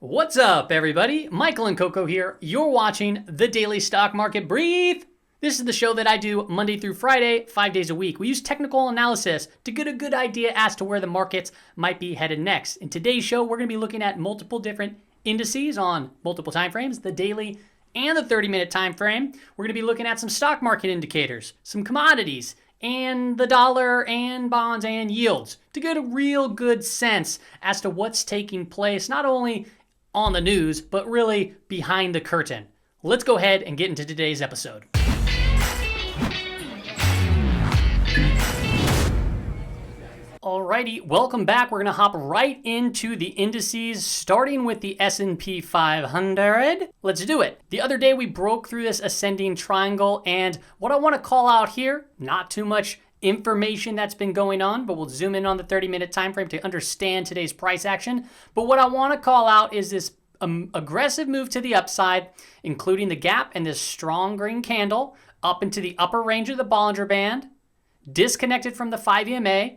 What's up, everybody? Michael and Coco here. You're watching the Daily Stock Market Brief. This is the show that I do Monday through Friday, 5 days a week. We use technical analysis to get a good idea as to where the markets might be headed next. In today's show, we're going to be looking at multiple different indices on multiple time frames, the daily and the 30-minute time frame. We're going to be looking at some stock market indicators, some commodities, and the dollar and bonds and yields to get a real good sense as to what's taking place, not only on the news, but really behind the curtain. Let's go ahead and get into today's episode. Alrighty, welcome back. We're gonna hop right into the indices, starting with the S&P 500. Let's do it. The other day we broke through this ascending triangle, and what I wanna call out here, not too much information that's been going on, but we'll zoom in on the 30-minute time frame to understand today's price action. But what I want to call out is this aggressive move to the upside, including the gap and this strong green candle up into the upper range of the Bollinger Band, disconnected from the 5 EMA,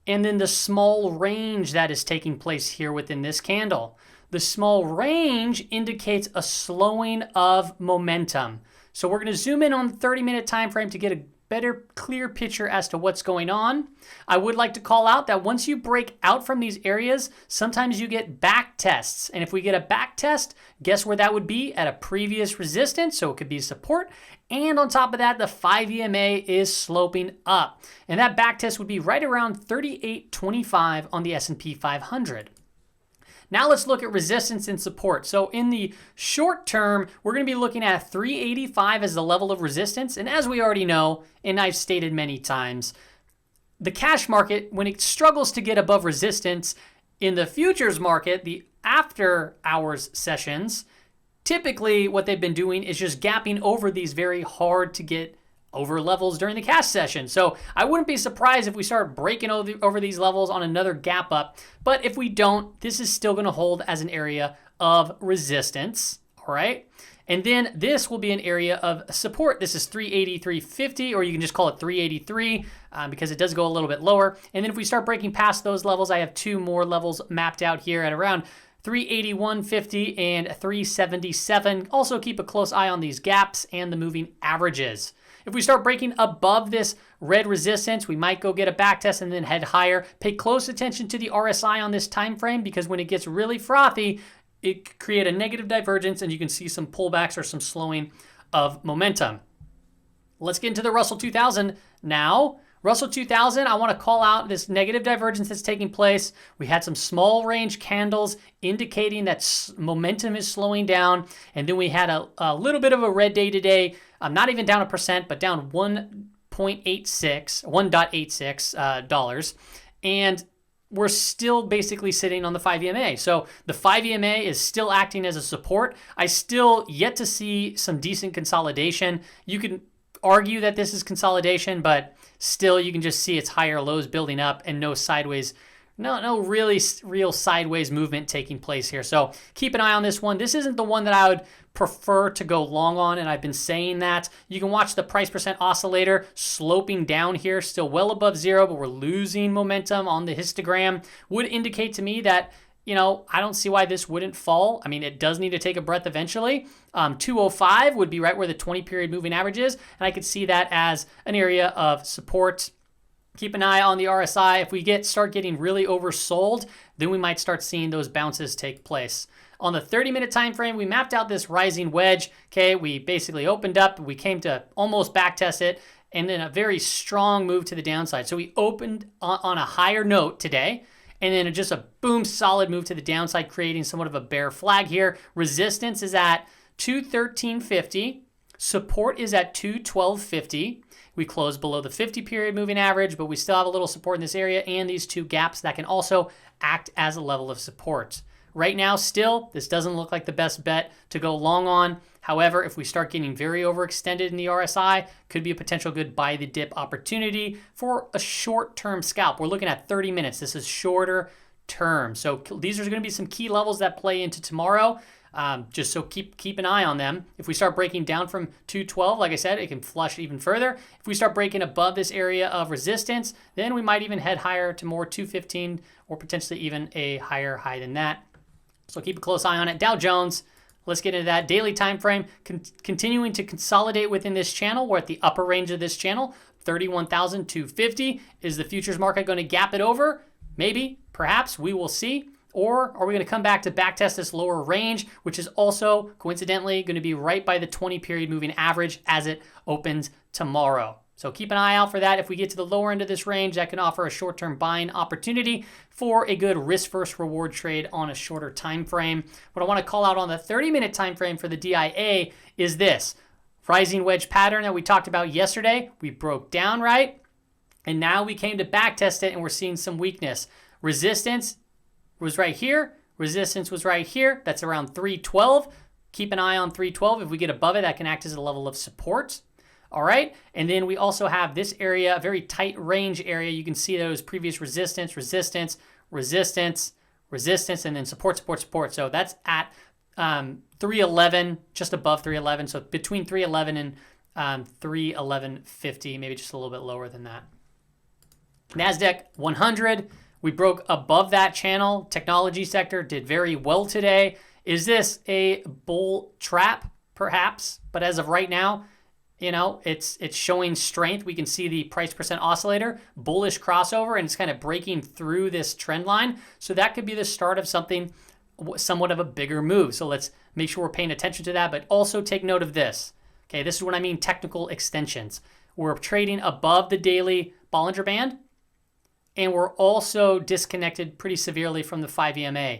and then the small range that is taking place here within this candle. The small range indicates a slowing of momentum. So we're going to zoom in on the 30-minute time frame to get a better, clear picture as to what's going on. I would like to call out that once you break out from these areas, sometimes you get back tests. And if we get a back test, guess where that would be? At a previous resistance, so it could be support. And on top of that, the 5 EMA is sloping up. And that back test would be right around 38.25 on the S&P 500. Now let's look at resistance and support. So in the short term, we're going to be looking at 385 as the level of resistance. And as we already know, and I've stated many times, the cash market, when it struggles to get above resistance in the futures market, the after hours sessions, typically what they've been doing is just gapping over these very hard to get over levels during the cash session. So I wouldn't be surprised if we start breaking over these levels on another gap up. But if we don't, this is still going to hold as an area of resistance. All right. And then this will be an area of support. This is 383.50, or you can just call it 383 because it does go a little bit lower. And then if we start breaking past those levels, I have two more levels mapped out here at around 381.50 and 377. Also keep a close eye on these gaps and the moving averages. If we start breaking above this red resistance, we might go get a back test and then head higher. Pay close attention to the RSI on this time frame because when it gets really frothy, it can create a negative divergence and you can see some pullbacks or some slowing of momentum. Let's get into the Russell 2000 now. Russell 2000, I want to call out this negative divergence that's taking place. We had some small range candles indicating that momentum is slowing down. And then we had a little bit of a red day today. Not even down 1%, but down 1.86 dollars. And we're still basically sitting on the 5 EMA. So the 5 EMA is still acting as a support. I still yet to see some decent consolidation. You can argue that this is consolidation, but still you can just see its higher lows building up and no sideways, no really real sideways movement taking place here. So keep an eye on this one. This isn't the one that I would prefer to go long on, and I've been saying that. You can watch the price percent oscillator sloping down here, still well above zero, but we're losing momentum on the histogram. Would indicate to me that, you know, I don't see why this wouldn't fall. I mean, it does need to take a breath eventually. 205 would be right where the 20-period moving average is, and I could see that as an area of support. Keep an eye on the RSI. If we start getting really oversold, then we might start seeing those bounces take place. On the 30-minute time frame, we mapped out this rising wedge. Okay, we basically opened up. We came to almost backtest it, and then a very strong move to the downside. So we opened on a higher note today, and then just a boom, solid move to the downside, creating somewhat of a bear flag here. Resistance is at 213.50. Support is at 212.50. We closed below the 50-period moving average, but we still have a little support in this area and these two gaps that can also act as a level of support. Right now, still, this doesn't look like the best bet to go long on. However, if we start getting very overextended in the RSI, could be a potential good buy the dip opportunity for a short-term scalp. We're looking at 30 minutes. This is shorter term. So these are going to be some key levels that play into tomorrow. Just so keep an eye on them. If we start breaking down from 212, like I said, it can flush even further. If we start breaking above this area of resistance, then we might even head higher to more 215 or potentially even a higher high than that. So keep a close eye on it. Dow Jones, let's get into that. Daily time frame, continuing to consolidate within this channel. We're at the upper range of this channel. 31,250. Is the futures market going to gap it over? Maybe, perhaps, we will see. Or are we going to come back to backtest this lower range, which is also coincidentally going to be right by the 20 period moving average as it opens tomorrow. So keep an eye out for that. If we get to the lower end of this range, that can offer a short-term buying opportunity for a good risk versus reward trade on a shorter time frame. What I want to call out on the 30-minute time frame for the DIA is this rising wedge pattern that we talked about yesterday. We broke down, right? And now we came to backtest it and we're seeing some weakness. Resistance was right here. Resistance was right here. That's around 312. Keep an eye on 312. If we get above it, that can act as a level of support. All right, and then we also have this area, a very tight range area. You can see those previous resistance, resistance, resistance, resistance, and then support, support, support. So that's at 311, just above 311. So between 311 and 311.50, maybe just a little bit lower than that. Nasdaq 100, we broke above that channel. Technology sector did very well today. Is this a bull trap? Perhaps, but as of right now, you know, it's showing strength. We can see the price percent oscillator, bullish crossover, and it's kind of breaking through this trend line. So that could be the start of something, somewhat of a bigger move. So let's make sure we're paying attention to that, but also take note of this. Okay, this is what I mean technical extensions. We're trading above the daily Bollinger Band, and we're also disconnected pretty severely from the 5 EMA.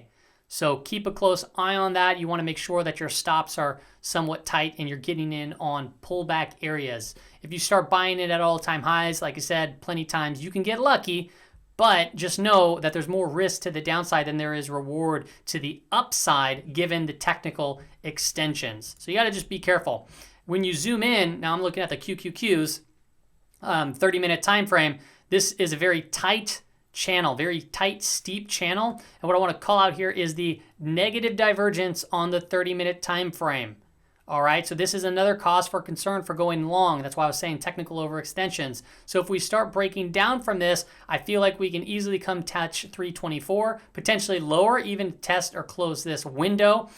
So keep a close eye on that. You want to make sure that your stops are somewhat tight and you're getting in on pullback areas. If you start buying it at all-time highs, like I said, plenty of times you can get lucky, but just know that there's more risk to the downside than there is reward to the upside given the technical extensions. So you got to just be careful. When you zoom in, now I'm looking at the QQQs, 30-minute time frame, this is a very tight channel, very tight, steep channel. And what I want to call out here is the negative divergence on the 30-minute time frame. All right, so this is another cause for concern for going long. That's why I was saying technical overextensions. So if we start breaking down from this, I feel like we can easily come touch 324, potentially lower, even test or close this window.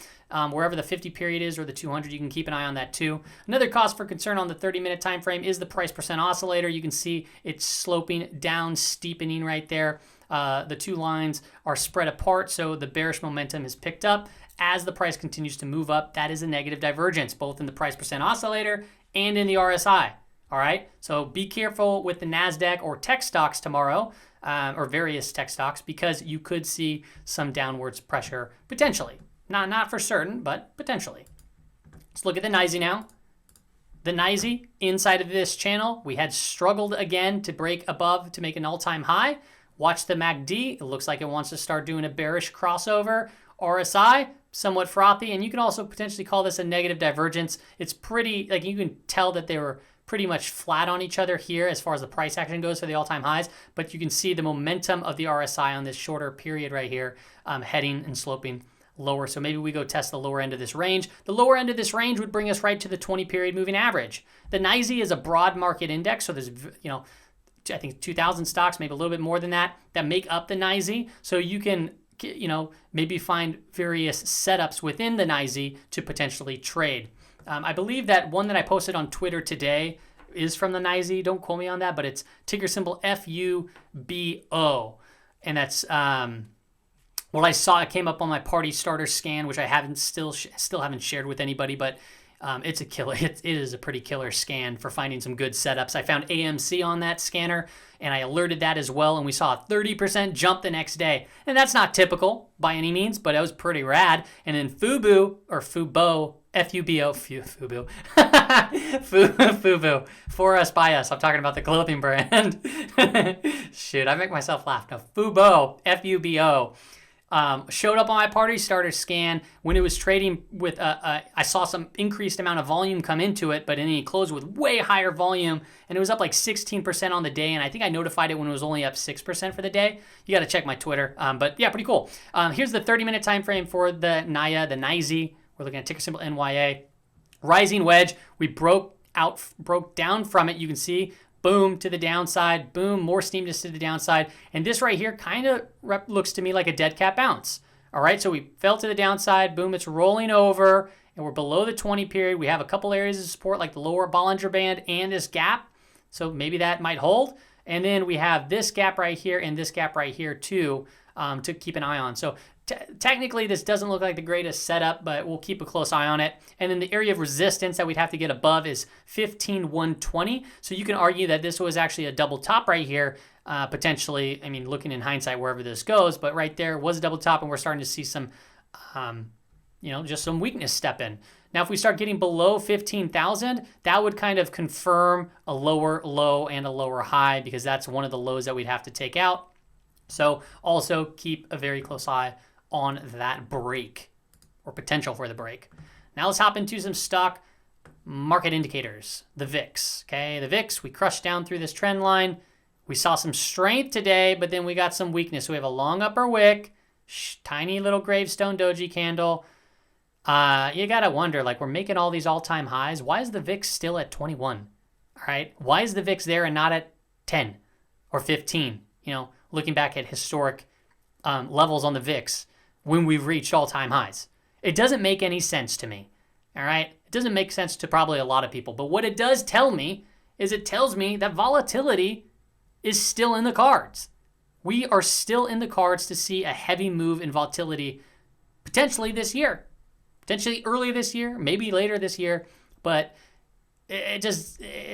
Wherever the 50 period is or the 200, you can keep an eye on that too. Another cause for concern on the 30-minute time frame is the price percent oscillator. You can see it's sloping down, steepening right there. The two lines are spread apart, so the bearish momentum is picked up. As the price continues to move up, that is a negative divergence, both in the price percent oscillator and in the RSI. All right, so be careful with the Nasdaq or tech stocks tomorrow, or various tech stocks, because you could see some downwards pressure potentially. Not for certain, but potentially. Let's look at the NYSE now. The NYSE, inside of this channel, we had struggled again to break above to make an all-time high. Watch the MACD. It looks like it wants to start doing a bearish crossover. RSI, somewhat frothy, and you can also potentially call this a negative divergence. It's pretty, like you can tell that they were pretty much flat on each other here as far as the price action goes for the all-time highs, but you can see the momentum of the RSI on this shorter period right here heading and sloping lower. So maybe we go test the lower end of this range. The lower end of this range would bring us right to the 20 period moving average. The NYSE is a broad market index, so there's, you know, I think 2,000 stocks, maybe a little bit more than that make up the NYSE. So you can, you know, maybe find various setups within the NYSE to potentially trade. I believe that one that I posted on Twitter today is from the NYSE. Don't quote me on that, but it's ticker symbol FUBO, and that's what I saw. It came up on my party starter scan, which I haven't still haven't shared with anybody, but it's a killer. It is a pretty killer scan for finding some good setups. I found AMC on that scanner, and I alerted that as well, and we saw a 30% jump the next day. And that's not typical by any means, but it was pretty rad. And then FUBO, or FUBO, FUBO, FUBO, FUBO, for us, by us. I'm talking about the clothing brand. Shoot, I make myself laugh. No, FUBO, FUBO. Showed up on my party starter scan when it was trading with, I saw some increased amount of volume come into it, but then it closed with way higher volume, and it was up like 16% on the day, and I think I notified it when it was only up 6% for the day. You got to check my Twitter, but yeah, pretty cool. Here's the 30-minute time frame for the NYA, the NYSE. We're looking at ticker symbol NYA. Rising wedge, we broke down from it. You can see, boom, to the downside, boom, more steamness to the downside. And this right here kind of looks to me like a dead cat bounce. All right, so we fell to the downside. Boom, it's rolling over, and we're below the 20 period. We have a couple areas of support like the lower Bollinger Band and this gap. So maybe that might hold. And then we have this gap right here and this gap right here too to keep an eye on. So technically this doesn't look like the greatest setup, but we'll keep a close eye on it. And then the area of resistance that we'd have to get above is 15,120. So you can argue that this was actually a double top right here, potentially. I mean, looking in hindsight wherever this goes, but right there was a double top, and we're starting to see some, just some weakness step in. Now, if we start getting below 15,000, that would kind of confirm a lower low and a lower high, because that's one of the lows that we'd have to take out. So also keep a very close eye on that break or potential for the break. Now let's hop into some stock market indicators. The VIX, okay? The VIX, we crushed down through this trend line. We saw some strength today, but then we got some weakness. So we have a long upper wick, tiny little gravestone doji candle. You gotta wonder, like, we're making all these all-time highs. Why is the VIX still at 21? All right, why is the VIX there and not at 10 or 15? Looking back at historic levels on the VIX when we've reached all-time highs. It doesn't make any sense to me. All right, it doesn't make sense to probably a lot of people. But what it does tell me is it tells me that volatility is still in the cards. We are still in the cards to see a heavy move in volatility potentially this year. Potentially early this year, maybe later this year, but it's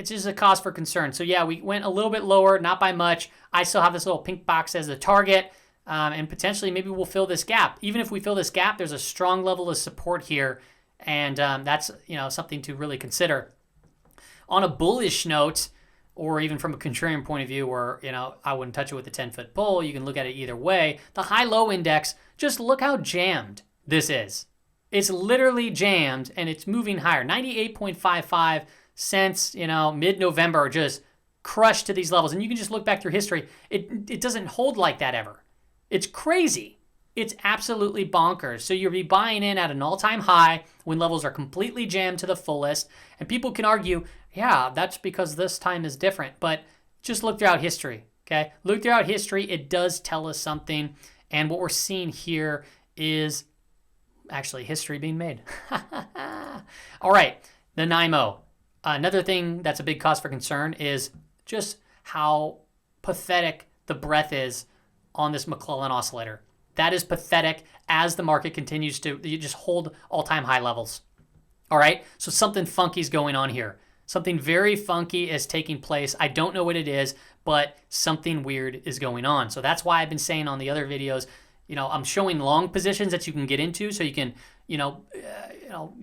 just a cause for concern. So yeah, we went a little bit lower, not by much. I still have this little pink box as the target, and potentially maybe we'll fill this gap. Even if we fill this gap, there's a strong level of support here, and that's something to really consider. On a bullish note, or even from a contrarian point of view, where I wouldn't touch it with a 10-foot pole. You can look at it either way. The high-low index, just look how jammed this is. It's literally jammed, and it's moving higher. 98.55 since, mid-November, just crushed to these levels. And you can just look back through history. It doesn't hold like that ever. It's crazy. It's absolutely bonkers. So you'll be buying in at an all-time high when levels are completely jammed to the fullest. And people can argue, yeah, that's because this time is different. But just look throughout history, okay? Look throughout history. It does tell us something. And what we're seeing here is actually history being made. All right, the NYMO. Another thing that's a big cause for concern is just how pathetic the breadth is on this McClellan oscillator. That is pathetic as the market continues to just hold all-time high levels. All right, so something funky is going on here. Something very funky is taking place. I don't know what it is, but something weird is going on. So that's why I've been saying on the other videos, I'm showing long positions that you can get into so you can,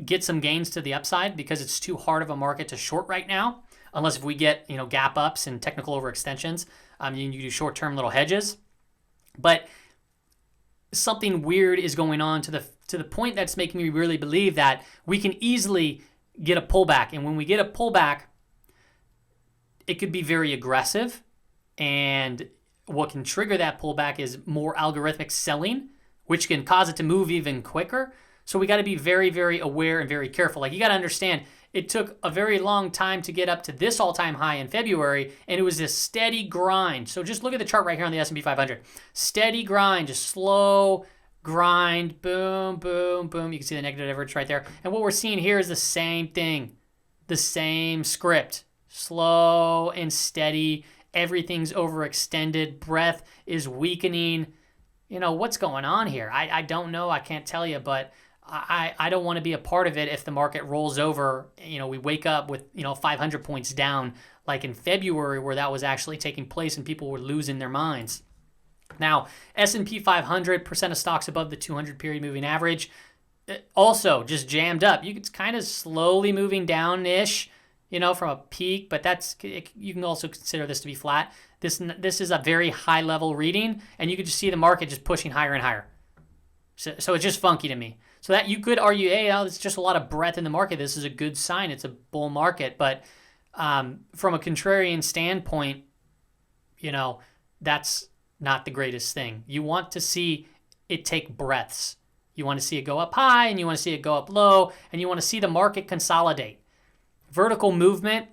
get some gains to the upside, because it's too hard of a market to short right now, unless if we get, gap ups and technical overextensions. You do short-term little hedges. But something weird is going on to the point that's making me really believe that we can easily get a pullback. And when we get a pullback, it could be very aggressive, and what can trigger that pullback is more algorithmic selling, which can cause it to move even quicker. So we got to be very, very aware and very careful. Like, you got to understand, it took a very long time to get up to this all-time high in February, and it was this steady grind. So just look at the chart right here on the S&P 500. Steady grind, just slow grind, boom, boom, boom. You can see the negative divergence right there. And what we're seeing here is the same thing, the same script, slow and steady. Everything's overextended. Breadth is weakening. What's going on here? I don't know. I can't tell you, but I don't want to be a part of it if the market rolls over. We wake up with, 500 points down, like in February, where that was actually taking place and people were losing their minds. Now, S&P 500% of stocks above the 200 period moving average, also just jammed up. It's kind of slowly moving down-ish, from a peak, but you can also consider this to be flat. This is a very high level reading, and you can just see the market just pushing higher and higher. So it's just funky to me. So that you could argue, hey, it's just a lot of breadth in the market. This is a good sign. It's a bull market. But from a contrarian standpoint, that's not the greatest thing. You want to see it take breaths. You want to see it go up high, and you want to see it go up low, and you want to see the market consolidate. Vertical movement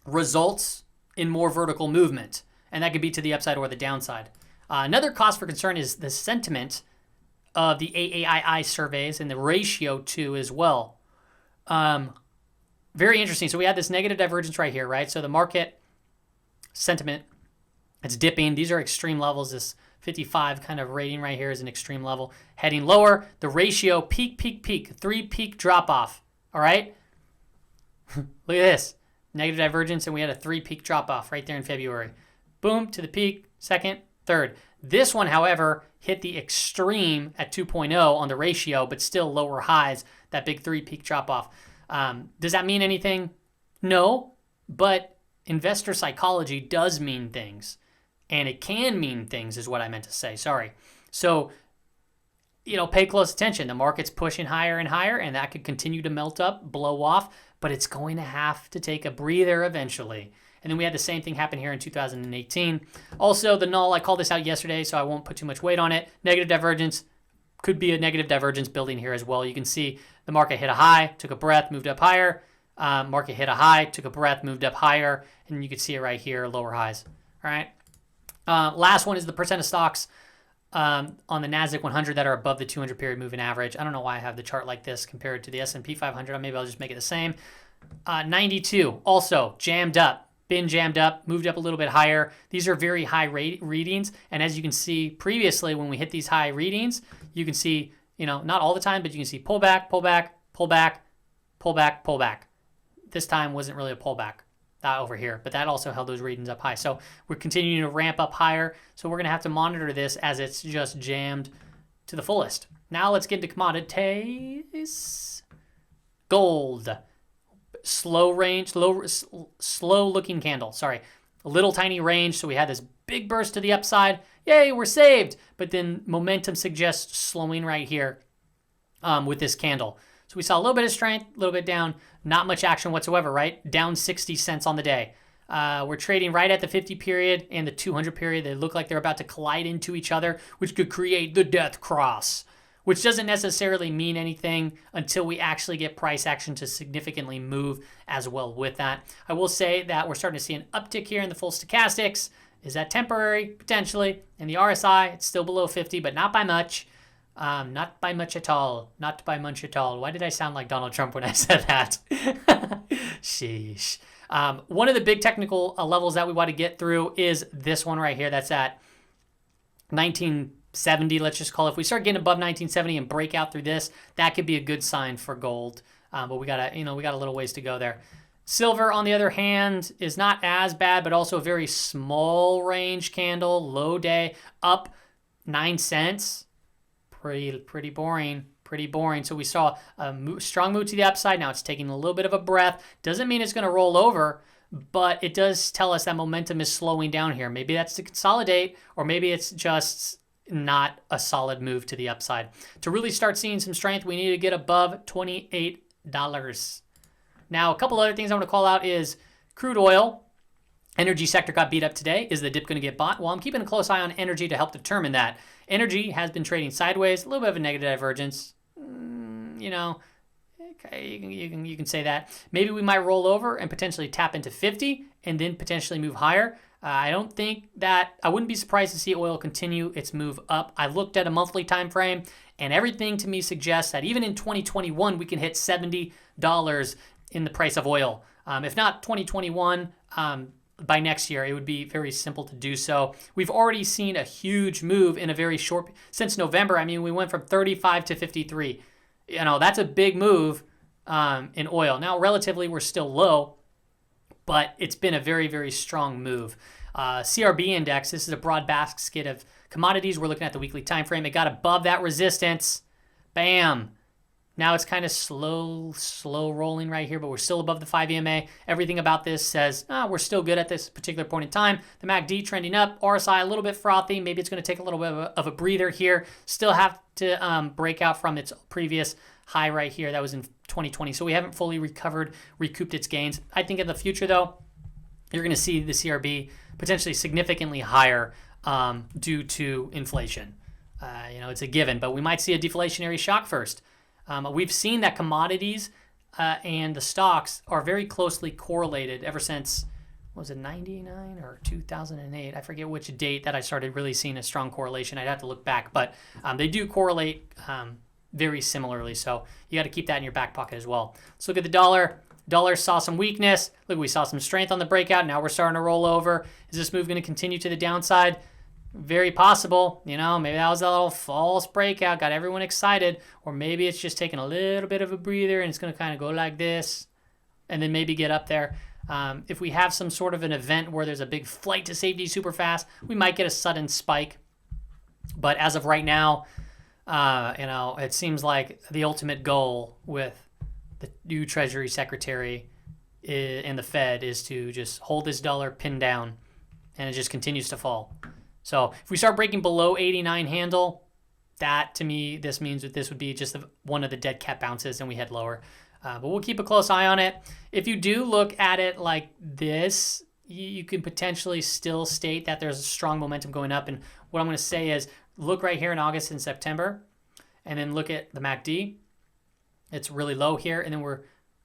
results in more vertical movement, and that could be to the upside or the downside. Another cause for concern is the sentiment of the AAII surveys and the ratio too as well. Very interesting. So we had this negative divergence right here, right? So the market sentiment, it's dipping. These are extreme levels. This 55 kind of rating right here is an extreme level. Heading lower, the ratio, peak, 3 peak drop off. All right? Look at this. Negative divergence, and we had a 3 peak drop off right there in February. Boom, to the peak, second, third. This one, however, hit the extreme at 2.0 on the ratio, but still lower highs, that big 3 peak drop off. Does that mean anything? No, but investor psychology does mean things, and it can mean things is what I meant to say. Sorry. So, pay close attention. The market's pushing higher and higher, and that could continue to melt up, blow off, but it's going to have to take a breather eventually. And then we had the same thing happen here in 2018. Also, the null, I called this out yesterday, so I won't put too much weight on it. Negative divergence, could be a negative divergence building here as well. You can see the market hit a high, took a breath, moved up higher. Market hit a high, took a breath, moved up higher. And you can see it right here, lower highs. All right. Last one is the percent of stocks on the Nasdaq 100 that are above the 200 period moving average. I don't know why I have the chart like this compared to the S&P 500. Maybe I'll just make it the same. 92, also jammed up. Been jammed up, moved up a little bit higher. These are very high readings. And as you can see previously, when we hit these high readings, you can see, not all the time, but you can see pull back, pull back, pull back, pull back, pull back. This time wasn't really a pullback over here, but that also held those readings up high. So we're continuing to ramp up higher. So we're going to have to monitor this as it's just jammed to the fullest. Now let's get into commodities. Gold. Slow looking candle. Sorry. A little tiny range. So we had this big burst to the upside. Yay, we're saved. But then momentum suggests slowing right here with this candle. So we saw a little bit of strength, a little bit down, not much action whatsoever, right? Down 60 cents on the day. We're trading right at the 50 period and the 200 period. They look like they're about to collide into each other, which could create the death cross, which doesn't necessarily mean anything until we actually get price action to significantly move as well with that. I will say that we're starting to see an uptick here in the full stochastics. Is that temporary? Potentially. And the RSI, it's still below 50, but not by much. Not by much at all. Not by much at all. Why did I sound like Donald Trump when I said that? Sheesh. One of the big technical levels that we want to get through is this one right here. That's at 1970, let's just call it. If we start getting above 1970 and break out through this, that could be a good sign for gold. But we got a little ways to go there. Silver, on the other hand, is not as bad, but also a very small range candle, low day, up 9 cents. Pretty boring. So we saw a strong move to the upside. Now it's taking a little bit of a breath. Doesn't mean it's going to roll over, but it does tell us that momentum is slowing down here. Maybe that's to consolidate, or maybe it's just not a solid move to the upside. To really start seeing some strength, we need to get above $28. Now, a couple other things I want to call out is crude oil. Energy sector got beat up today. Is the dip going to get bought? Well, I'm keeping a close eye on energy to help determine that. Energy has been trading sideways, a little bit of a negative divergence. Okay, you can say that. Maybe we might roll over and potentially tap into 50 and then potentially move higher. I wouldn't be surprised to see oil continue its move up. I looked at a monthly time frame, and everything to me suggests that even in 2021, we can hit $70 in the price of oil. If not 2021, by next year, it would be very simple to do so. We've already seen a huge move in a very short, since November. I mean, we went from 35 to 53. That's a big move in oil. Now, relatively, we're still low, but it's been a very, very strong move. CRB index, this is a broad basket of commodities. We're looking at the weekly time frame. It got above that resistance. Bam. Now it's kind of slow rolling right here, but we're still above the 5 EMA. Everything about this says we're still good at this particular point in time. The MACD trending up, RSI a little bit frothy. Maybe it's going to take a little bit of a breather here. Still have to break out from its previous high right here. That was in 2020. So we haven't fully recouped its gains. I think in the future, though, you're going to see the CRB potentially significantly higher due to inflation. It's a given, but we might see a deflationary shock first. We've seen that commodities and the stocks are very closely correlated ever since was it 99 or 2008? I forget which date that I started really seeing a strong correlation. I'd have to look back, but they do correlate very similarly. So you got to keep that in your back pocket as well. Let's look at the dollar. Dollar saw some weakness. Look, we saw some strength on the breakout. Now we're starting to roll over. Is this move going to continue to the downside? Very possible. You know, maybe that was a little false breakout, got everyone excited, or maybe it's just taking a little bit of a breather and it's going to kind of go like this and then maybe get up there. If we have some sort of an event where there's a big flight to safety super fast, we might get a sudden spike. But as of right now, you know, it seems like the ultimate goal with the new Treasury Secretary and the Fed is to just hold this dollar pinned down, and it just continues to fall. So if we start breaking below 89 handle, that to me, this means that this would be just one of the dead cat bounces and we head lower. But we'll keep a close eye on it. If you do look at it like this, you can potentially still state that there's a strong momentum going up. And what I'm going to say is look right here in August and September, and then look at the MACD. It's really low here, and then we're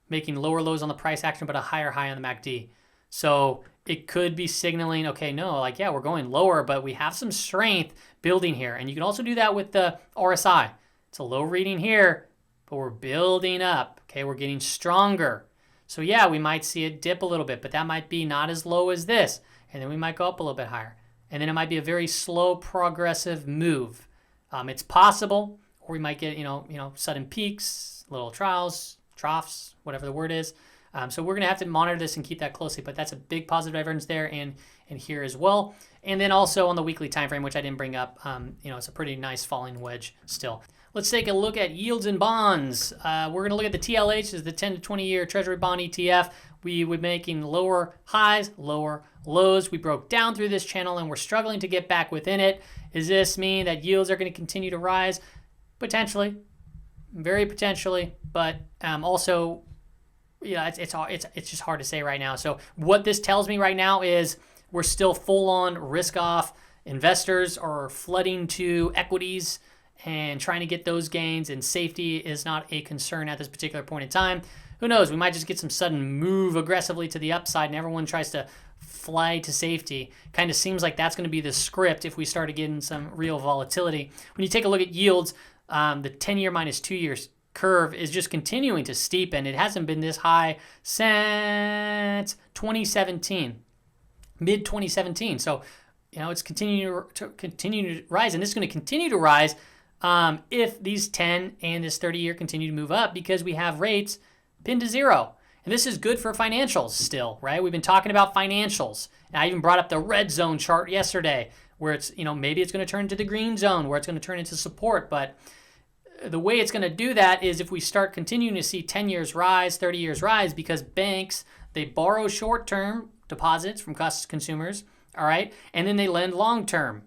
making lower lows on the price action, but a higher high on the MACD. So it could be signaling, okay, no, like, yeah, we're going lower, but we have some strength building here. And you can also do that with the RSI. It's a low reading here, but we're building up. Okay, we're getting stronger. So yeah, we might see it dip a little bit, but that might be not as low as this. And then we might go up a little bit higher. And then it might be a very slow progressive move. It's possible, or we might get, you know, sudden peaks, little troughs, whatever the word is. So we're going to have to monitor this and keep that closely, but that's a big positive divergence there and here as well. And then also on the weekly time frame, which I didn't bring up, you know, it's a pretty nice falling wedge still. Let's take a look at yields and bonds. We're going to look at the TLH, this is the 10 to 20 year Treasury bond ETF. We were making lower highs, lower lows. We broke down through this channel and we're struggling to get back within it. Does this mean that yields are going to continue to rise? Potentially, very potentially, but also, yeah, it's just hard to say right now. So what this tells me right now is we're still full on risk off. Investors are flooding to equities and trying to get those gains, and safety is not a concern at this particular point in time. Who knows? We might just get some sudden move aggressively to the upside and everyone tries to fly to safety. Kind of seems like that's going to be the script if we start getting some real volatility. When you take a look at yields, the 10-year minus 2 years curve is just continuing to steepen. It hasn't been this high since 2017, mid 2017. So, you know, it's continuing to rise, and this is going to continue to rise if these 10 and this 30-year continue to move up because we have rates pinned to zero. And this is good for financials still, right? We've been talking about financials. And I even brought up the red zone chart yesterday where it's, you know, maybe it's going to turn into the green zone where it's going to turn into support, but the way it's going to do that is if we start continuing to see 10 years rise, 30 years rise, because banks, they borrow short-term deposits from consumers, all right, and then they lend long-term,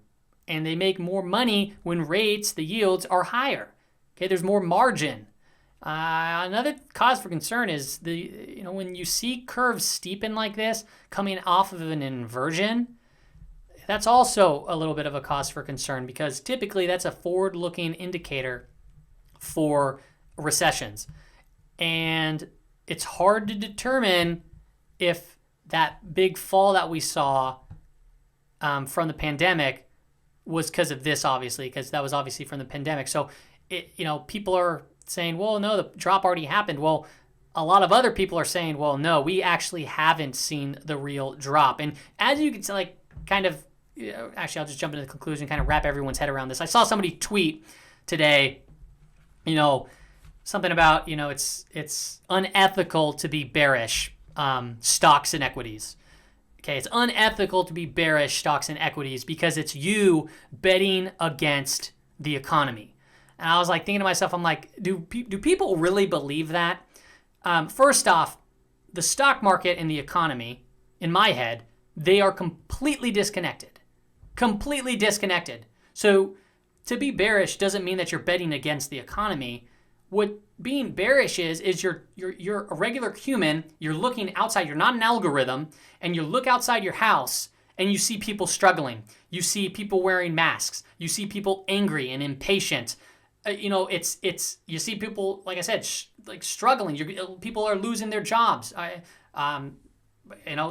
and they make more money when rates, the yields are higher. Okay, there's more margin. Another cause for concern is when you see curves steepen like this, coming off of an inversion, that's also a little bit of a cause for concern because typically that's a forward-looking indicator for recessions. And it's hard to determine if that big fall that we saw from the pandemic was because of this, obviously, because that was obviously from the pandemic. So, people are saying, well, no, the drop already happened. Well, a lot of other people are saying, well, no, we actually haven't seen the real drop. And as you can see, actually, I'll just jump into the conclusion, kind of wrap everyone's head around this. I saw somebody tweet today, something about, it's unethical to be bearish stocks and equities. Okay, it's unethical to be bearish stocks and equities because it's you betting against the economy. And I was thinking to myself, I'm like, do people really believe that? First off, the stock market and the economy, in my head, they are completely disconnected. Completely disconnected. So to be bearish doesn't mean that you're betting against the economy. What being bearish is you're a regular human, you're looking outside, you're not an algorithm, and you look outside your house and you see people struggling. You see people wearing masks. You see people angry and impatient. You see people, like I said, struggling. People are losing their jobs.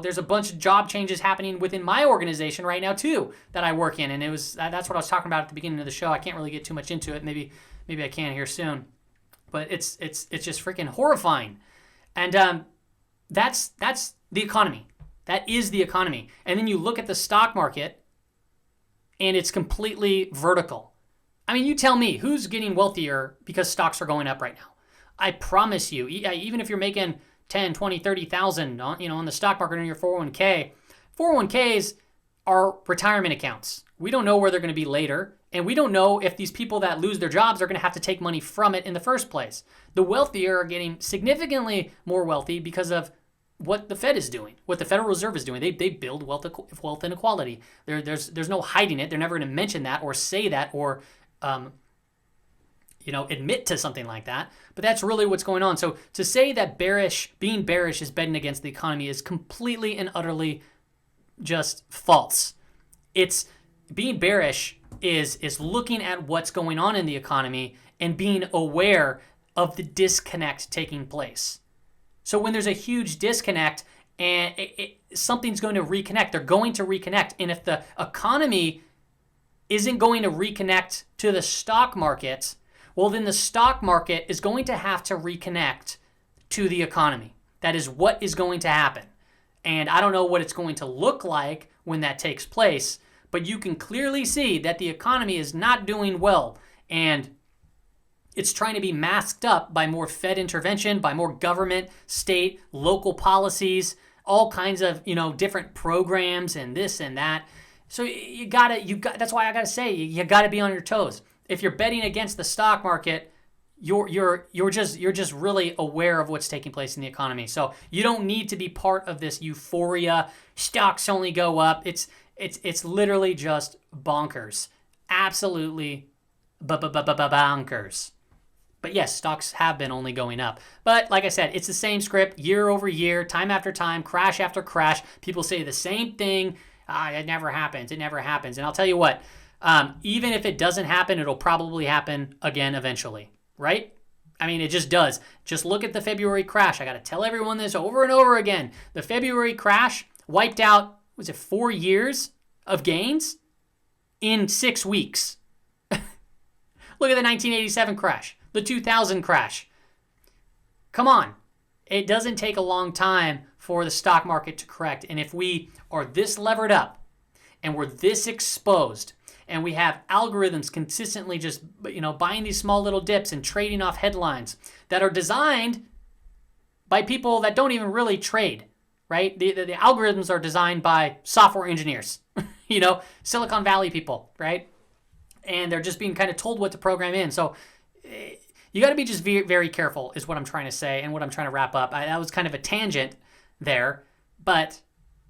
there's a bunch of job changes happening within my organization right now too that I work in, and that's what I was talking about at the beginning of the show. I can't really get too much into it. Maybe I can here soon, but it's just freaking horrifying, and that's the economy. That is the economy. And then you look at the stock market, and it's completely vertical. I mean, you tell me who's getting wealthier because stocks are going up right now. I promise you, even if you're making 10, 20, 30,000 on the stock market in your 401k, 401ks are retirement accounts. We don't know where they're going to be later, and we don't know if these people that lose their jobs are going to have to take money from it in the first place. The wealthier are getting significantly more wealthy because of what the Fed is doing, what the Federal Reserve is doing. They build wealth inequality. There's no hiding it. They're never going to mention that or say that or admit to something like that. But that's really what's going on. So to say that being bearish is betting against the economy is completely and utterly just false. It's being bearish is looking at what's going on in the economy and being aware of the disconnect taking place. So when there's a huge disconnect and something's going to reconnect, they're going to reconnect. And if the economy isn't going to reconnect to the stock market, well, then the stock market is going to have to reconnect to the economy. That is what is going to happen. And I don't know what it's going to look like when that takes place, but you can clearly see that the economy is not doing well. And it's trying to be masked up by more Fed intervention, by more government, state, local policies, all kinds of, different programs and this and that. So that's why I gotta say, you gotta be on your toes. If you're betting against the stock market, you're just really aware of what's taking place in the economy. So you don't need to be part of this euphoria. Stocks only go up. It's literally just bonkers. Absolutely bonkers. But yes, stocks have been only going up. But like I said, it's the same script year over year, time after time, crash after crash. People say the same thing. It never happens. It never happens. And I'll tell you what, even if it doesn't happen, it'll probably happen again eventually, right? I mean, it just does. Just look at the February crash. I got to tell everyone this over and over again. The February crash wiped out, 4 years of gains in 6 weeks. Look at the 1987 crash. The 2000 crash. Come on. It doesn't take a long time for the stock market to correct. And if we are this levered up and we're this exposed and we have algorithms consistently just, buying these small little dips and trading off headlines that are designed by people that don't even really trade, right? The algorithms are designed by software engineers, Silicon Valley people, right? And they're just being kind of told what to program in. So you got to be just very, very careful is what I'm trying to say and what I'm trying to wrap up. That was kind of a tangent there, but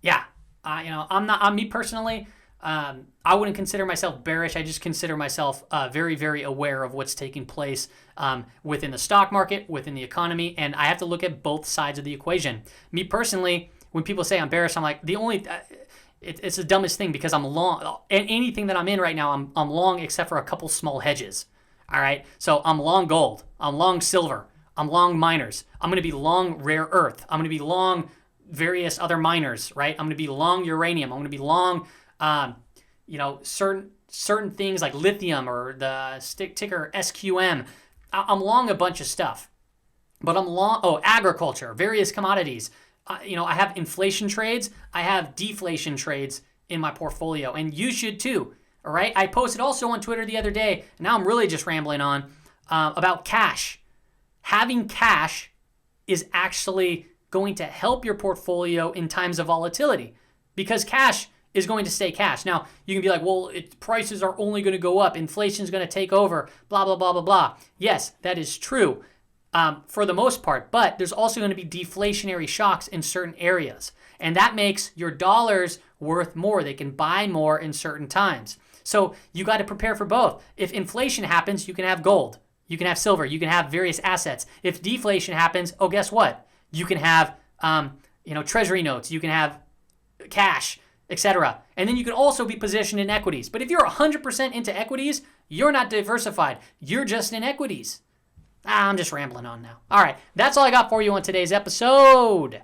yeah, I'm me personally. I wouldn't consider myself bearish. I just consider myself very, very aware of what's taking place within the stock market, within the economy, and I have to look at both sides of the equation. Me personally, when people say I'm bearish, I'm like, it's the dumbest thing because I'm long. Anything that I'm in right now, I'm long except for a couple small hedges. All right, so I'm long gold, I'm long silver, I'm long miners. I'm going to be long rare earth. I'm going to be long various other miners, right? I'm going to be long uranium. I'm going to be long, certain things like lithium or the ticker SQM. I'm long a bunch of stuff, but I'm long, agriculture, various commodities. I have inflation trades. I have deflation trades in my portfolio, and you should too. All right. I posted also on Twitter the other day. Now I'm really just rambling on about cash. Having cash is actually going to help your portfolio in times of volatility because cash is going to stay cash. Now you can be like, well, prices are only going to go up. Inflation is going to take over. Blah, blah, blah, blah, blah. Yes, that is true for the most part, but there's also going to be deflationary shocks in certain areas. And that makes your dollars worth more. They can buy more in certain times. So you got to prepare for both. If inflation happens, you can have gold, you can have silver, you can have various assets. If deflation happens, guess what? You can have, treasury notes, you can have cash, etc. And then you can also be positioned in equities. But if you're 100% into equities, you're not diversified. You're just in equities. I'm just rambling on now. All right, that's all I got for you on today's episode.